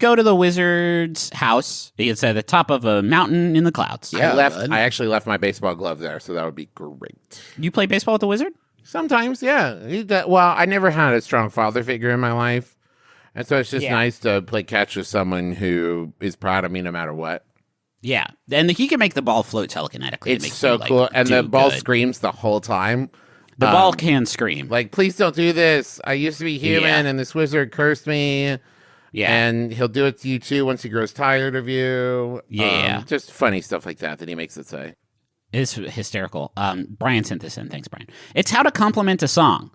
go to the wizard's house. It's at the top of a mountain in the clouds. Yeah, I actually left my baseball glove there, so that would be great. You play baseball with the wizard? Sometimes, yeah. Well, I never had a strong father figure in my life, and so it's just nice to play catch with someone who is proud of me no matter what. Yeah, and he can make the ball float telekinetically. It's so cool, and the ball screams the whole time. The ball can scream. Like, please don't do this. I used to be human, and this wizard cursed me. Yeah. And he'll do it to you, too, once he grows tired of you. Yeah. Just funny stuff like that he makes it say. It's hysterical. Brian sent this in. Thanks, Brian. It's how to compliment a song.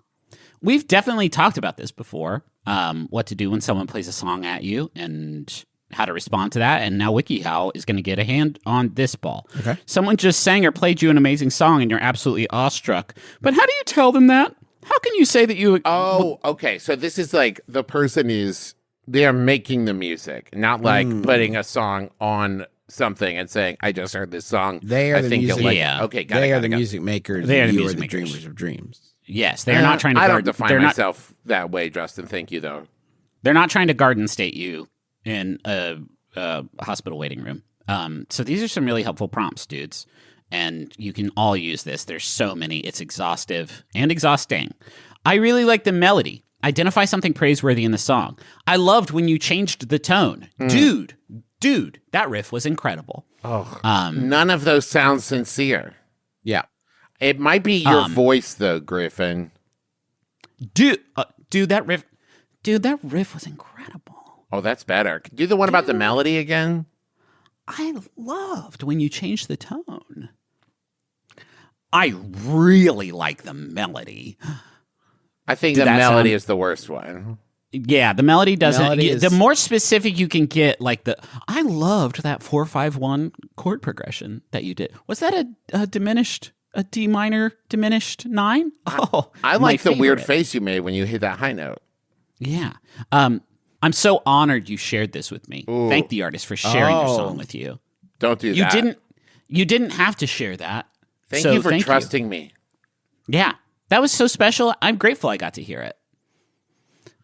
We've definitely talked about this before, what to do when someone plays a song at you and how to respond to that. And now WikiHow is going to get a hand on this ball. Okay. Someone just sang or played you an amazing song and you're absolutely awestruck. But how do you tell them that? How can you say that you... Oh, okay. So this is like the person is... They're making the music, not like putting a song on something and saying, I just heard this song. They are the music makers. Okay, They are the music makers. They are the you music are the makers. dreamers of dreams. Yes, they are not trying to... I don't define myself that way, Justin. Thank you, though. They're not trying to garden state you in a hospital waiting room. So these are some really helpful prompts, dudes. And you can all use this. There's so many. It's exhaustive and exhausting. I really like the melody. Identify something praiseworthy in the song. I loved when you changed the tone. Dude, that riff was incredible. Oh, none of those sound sincere. Yeah. It might be your voice, though, Griffin. Dude, that riff was incredible. Oh, that's better. Do the one about the melody again. I loved when you changed the tone. I really like the melody. I think the melody is the worst one. Yeah, the melody doesn't. The more specific you can get, like I loved that 4-5-1 chord progression that you did. Was that a D minor diminished 9? Oh, I like the weird face you made when you hit that high note. Yeah. I'm so honored you shared this with me. Ooh. Thank the artist for sharing your song with you. Don't do that. You didn't have to share that. Thank you for trusting me. Yeah. That was so special. I'm grateful I got to hear it.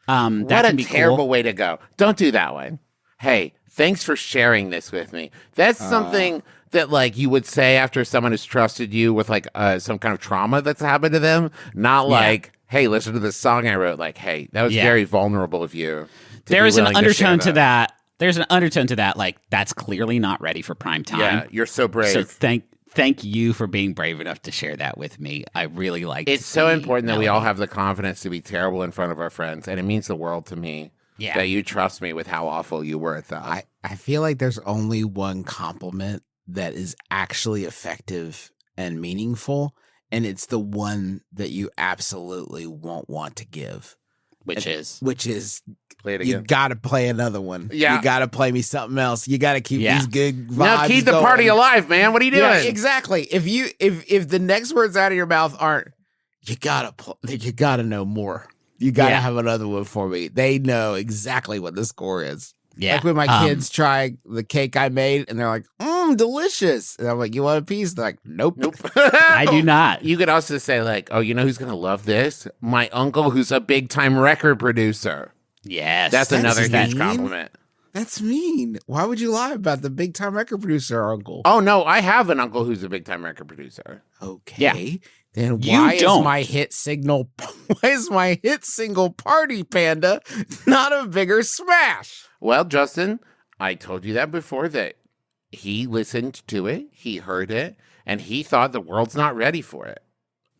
What a terrible way to go. Don't do that one. Hey, thanks for sharing this with me. That's something that like you would say after someone has trusted you with like some kind of trauma that's happened to them. Not like, hey, listen to this song I wrote. Like, hey, that was very vulnerable of you. There is an undertone to that. There's an undertone to that. Like, that's clearly not ready for prime time. Yeah, you're so brave. So thank you for being brave enough to share that with me. I really like it. It's so important that we all have the confidence to be terrible in front of our friends, and it means the world to me that you trust me with how awful you were at that. I feel like there's only one compliment that is actually effective and meaningful, and it's the one that you absolutely won't want to give. Which is play it again. You gotta play another one. Yeah. You gotta play me something else. You gotta keep these good vibes. Now keep the party alive, man. What are you doing? Yeah, exactly. If the next words out of your mouth aren't, you gotta know more. You gotta have another one for me. They know exactly what the score is. Yeah. Like when my kids try the cake I made and they're like, delicious. And I'm like, you want a piece? They're like, nope. I do not. You could also say like, oh, you know who's going to love this? My uncle who's a big time record producer. Yes. That's another huge compliment. That's mean. Why would you lie about the big time record producer, uncle? Oh, no, I have an uncle who's a big time record producer. Okay. Yeah. Then why is my hit single Party Panda not a bigger smash? Well, Justin, I told you that before that he listened to it, he heard it, and he thought the world's not ready for it.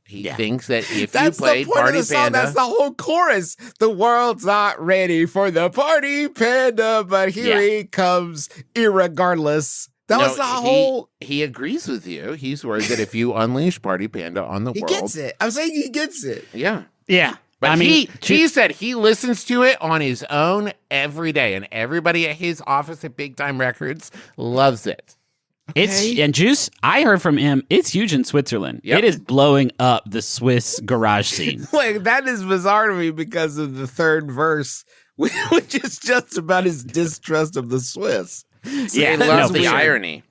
He thinks that if you played Party Panda... That's the whole chorus. The world's not ready for the Party Panda, but here he comes irregardless. That was the whole... He agrees with you. He's worried that if you unleash Party Panda on the world... He gets it. I'm saying he gets it. Yeah. Yeah. But he said he listens to it on his own every day, and everybody at his office at Big Time Records loves it. And Juice, I heard from him, it's huge in Switzerland. Yep. It is blowing up the Swiss garage scene. Like, that is bizarre to me because of the third verse, which is just about his distrust of the Swiss. So I love the irony.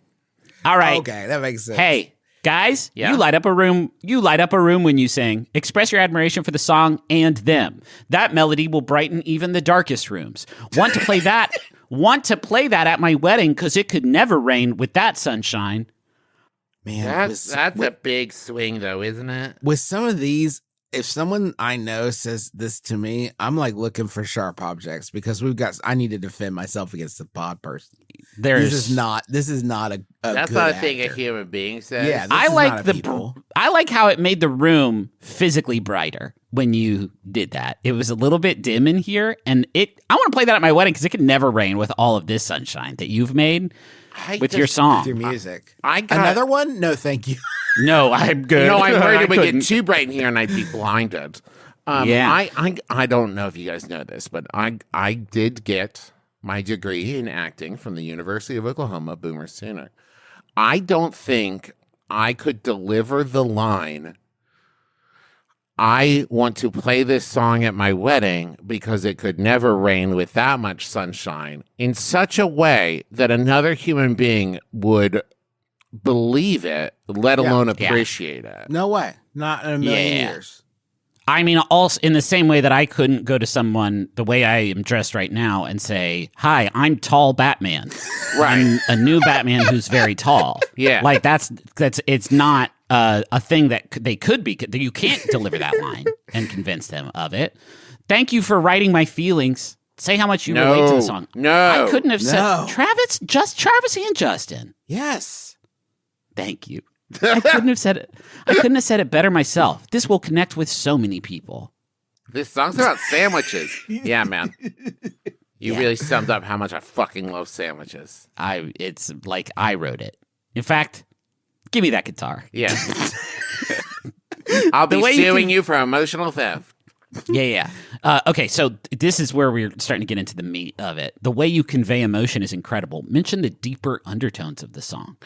All right. Okay, that makes sense. Hey, guys, you light up a room. You light up a room when you sing. Express your admiration for the song and them. That melody will brighten even the darkest rooms. Want to play that? want to play that at my wedding because it could never rain with that sunshine. Man, that's a big swing, though, isn't it? With some of these, if someone I know says this to me, I'm like looking for sharp objects because I need to defend myself against the pod person. This is not a that's good not a actor. thing a human being says. Yeah, I like how it made the room physically brighter when you did that. It was a little bit dim in here, and I want to play that at my wedding because it could never rain with all of this sunshine that you've made with your song. With your music. I got another one? No, thank you. No, I'm good. No, I'm worried it would get too bright in here and I'd be blinded. Yeah. I don't know if you guys know this, but I did get my degree in acting from the University of Oklahoma, Boomer Sooner. I don't think I could deliver the line, I want to play this song at my wedding because it could never rain with that much sunshine, in such a way that another human being would believe it, let alone appreciate it. No way. Not in a million years. I mean, also in the same way that I couldn't go to someone the way I am dressed right now and say, "Hi, I'm tall Batman." Right. I'm a new Batman who's very tall. Yeah. Like that's it's not a thing that they could be. You can't deliver that line and convince them of it. Thank you for writing my feelings. Say how much you relate to the song. No. I couldn't have said Travis and Justin. Yes. Thank you. I couldn't have said it. I couldn't have said it better myself. This will connect with so many people. This song's about sandwiches. Yeah, man. You really summed up how much I fucking love sandwiches. It's like I wrote it. In fact, give me that guitar. Yeah. I'll be suing you for emotional theft. Yeah. Okay, so this is where we're starting to get into the meat of it. The way you convey emotion is incredible. Mention the deeper undertones of the song.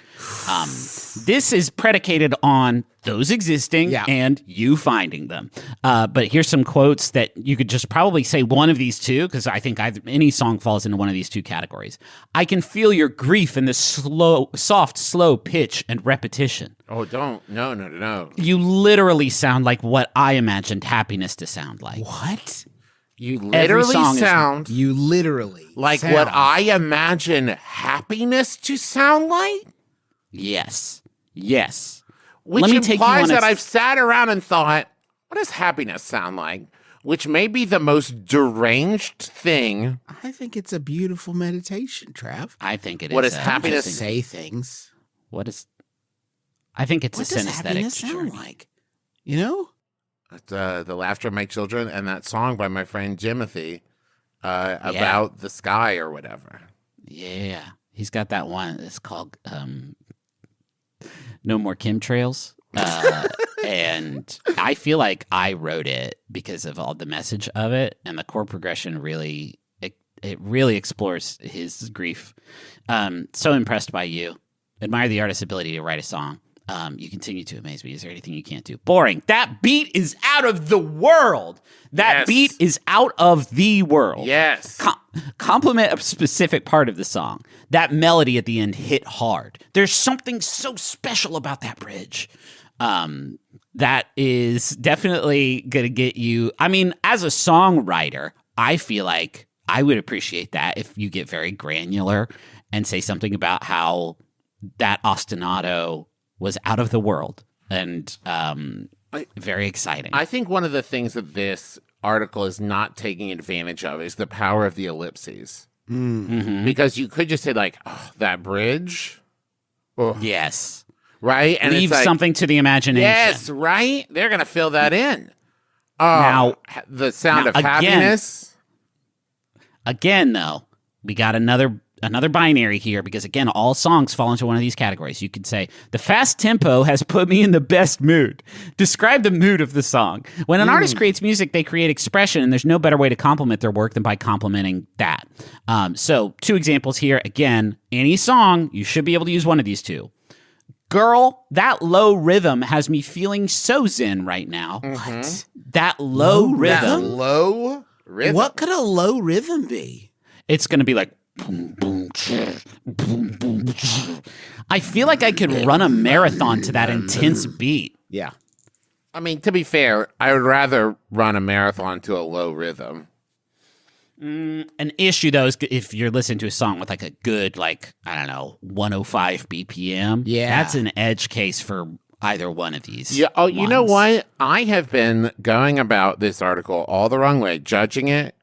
This is predicated on those existing and you finding them. But here's some quotes that you could just probably say one of these two, because I think any song falls into one of these two categories. I can feel your grief in the soft, slow pitch and repetition. Oh, don't. No. You literally sound like what I imagined happiness to sound like. What? You literally sound like what I imagine happiness to sound like? Yes. Which implies that I've sat around and thought, what does happiness sound like? Which may be the most deranged thing. I think it's a beautiful meditation, Trav. I think it is. What does happiness say things? I think it's a synesthetic. What does happiness sound like? You know? The laughter of my children and that song by my friend Jimothy about the sky or whatever. Yeah. He's got that one. It's called No More Chemtrails. And I feel like I wrote it because of all the message of it, and the chord progression really explores his grief. So impressed by you. Admire the artist's ability to write a song. You continue to amaze me. Is there anything you can't do? Boring. That beat is out of the world. That beat is out of the world. Yes. Compliment a specific part of the song. That melody at the end hit hard. There's something so special about that bridge. That is definitely going to get you. I mean, as a songwriter, I feel like I would appreciate that if you get very granular and say something about how that ostinato was out of the world and very exciting. I think one of the things that this article is not taking advantage of is the power of the ellipses. Mm-hmm. Because you could just say, like, oh, that bridge. Oh. Yes. Right? And leave it's like, something to the imagination. Yes, right? They're going to fill that in. Now, the sound of happiness. Again, though, we got another binary here because, again, all songs fall into one of these categories. You could say, the fast tempo has put me in the best mood. Describe the mood of the song. When an artist creates music, they create expression, and there's no better way to compliment their work than by complimenting that. So, two examples here. Again, any song, you should be able to use one of these two. Girl, that low rhythm has me feeling so zen right now. Mm-hmm. What? That low rhythm? That low rhythm? What could a low rhythm be? It's going to be like boom, boom, boom, boom. I feel like I could run a marathon to that intense beat. Yeah. I mean, to be fair, I would rather run a marathon to a low rhythm. An issue, though, is if you're listening to a song with like a good, like, I don't know, 105 BPM. Yeah. That's an edge case for either one of these. Yeah. Oh, you know what? I have been going about this article all the wrong way, judging it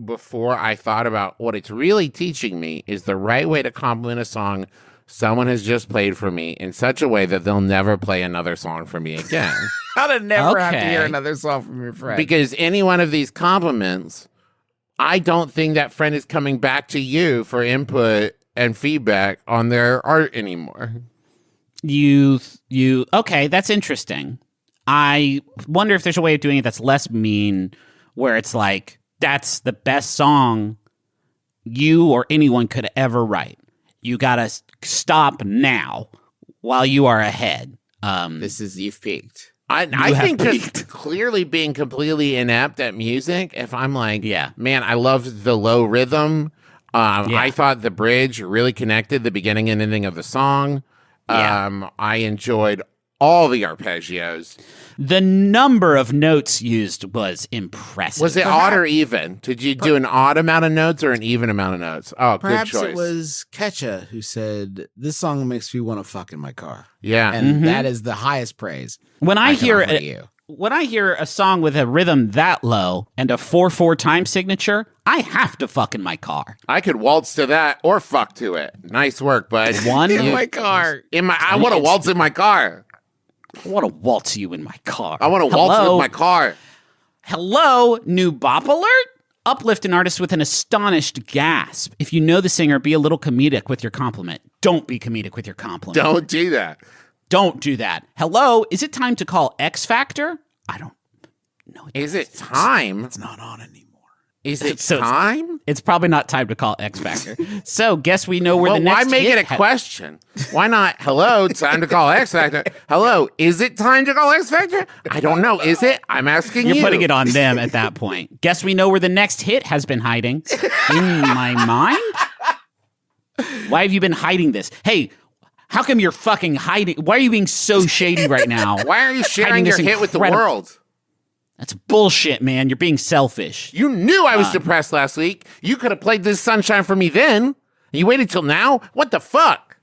before I thought about what it's really teaching me is the right way to compliment a song someone has just played for me in such a way that they'll never play another song for me again. I'd never have to hear another song from your friend. Because any one of these compliments, I don't think that friend is coming back to you for input and feedback on their art anymore. Okay, that's interesting. I wonder if there's a way of doing it that's less mean, where it's like, that's the best song you or anyone could ever write. You gotta stop now while you are ahead. You've peaked. I think just clearly being completely inept at music, if I'm like, man, I love the low rhythm. I thought the bridge really connected the beginning and ending of the song. I enjoyed all the arpeggios. The number of notes used was impressive. Was it odd or even? Did you do an odd amount of notes or an even amount of notes? Oh, perhaps good choice. It was Ketcha who said, "This song makes me want to fuck in my car." Yeah, and that is the highest praise. When I hear a song with a rhythm that low and a 4/4 time signature, I have to fuck in my car. I could waltz to that or fuck to it. Nice work, bud. In my car. I want to waltz in my car. I want to waltz you in my car. I want to waltz with my car. Hello, new bop alert? Uplift an artist with an astonished gasp. If you know the singer, be a little comedic with your compliment. Don't be comedic with your compliment. Don't do that. Don't do that. Hello, is it time to call X Factor? I don't know. Is it time? It's not on anymore. Is it time? It's probably not time to call X Factor. So, guess we know where the next why make it a question? Why not, hello, time to call X Factor? Hello, is it time to call X Factor? I don't know. Is it? I'm asking you. You're putting it on them at that point. Guess we know where the next hit has been hiding. In my mind? Why have you been hiding this? Hey, how come you're fucking hiding? Why are you being so shady right now? Why are you sharing your hit with the world? That's bullshit, man. You're being selfish. You knew I was depressed last week. You could have played This Sunshine for me then. You waited till now? What the fuck?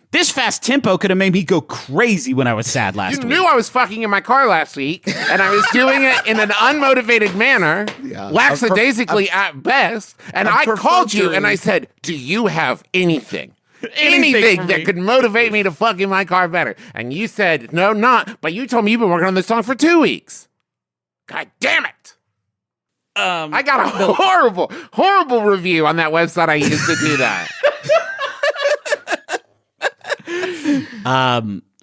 This fast tempo could have made me go crazy when I was sad last week. You knew I was fucking in my car last week, and I was doing it in an unmotivated manner, lackadaisically at best, and I called you and I said, do you have anything? Anything that could motivate me to fuck in my car better? And you said, no, not. But you told me you've been working on this song for 2 weeks. God damn it. I got a horrible, horrible review on that website I used to do that.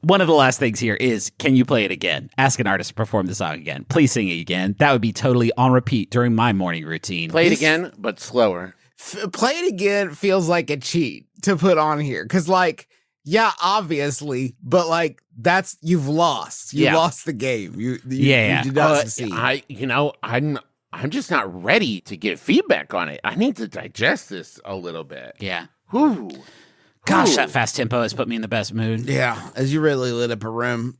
One of the last things here is, can you play it again? Ask an artist to perform the song again. Please sing it again. That would be totally on repeat during my morning routine. Play it again, but slower. Play it again feels like a cheat to put on here. Because, like, yeah, obviously, but, like, you've lost. You lost the game. You did not succeed. I'm just not ready to get feedback on it. I need to digest this a little bit. Yeah. Whew. Gosh, that fast tempo has put me in the best mood. Yeah, as you really lit up a room.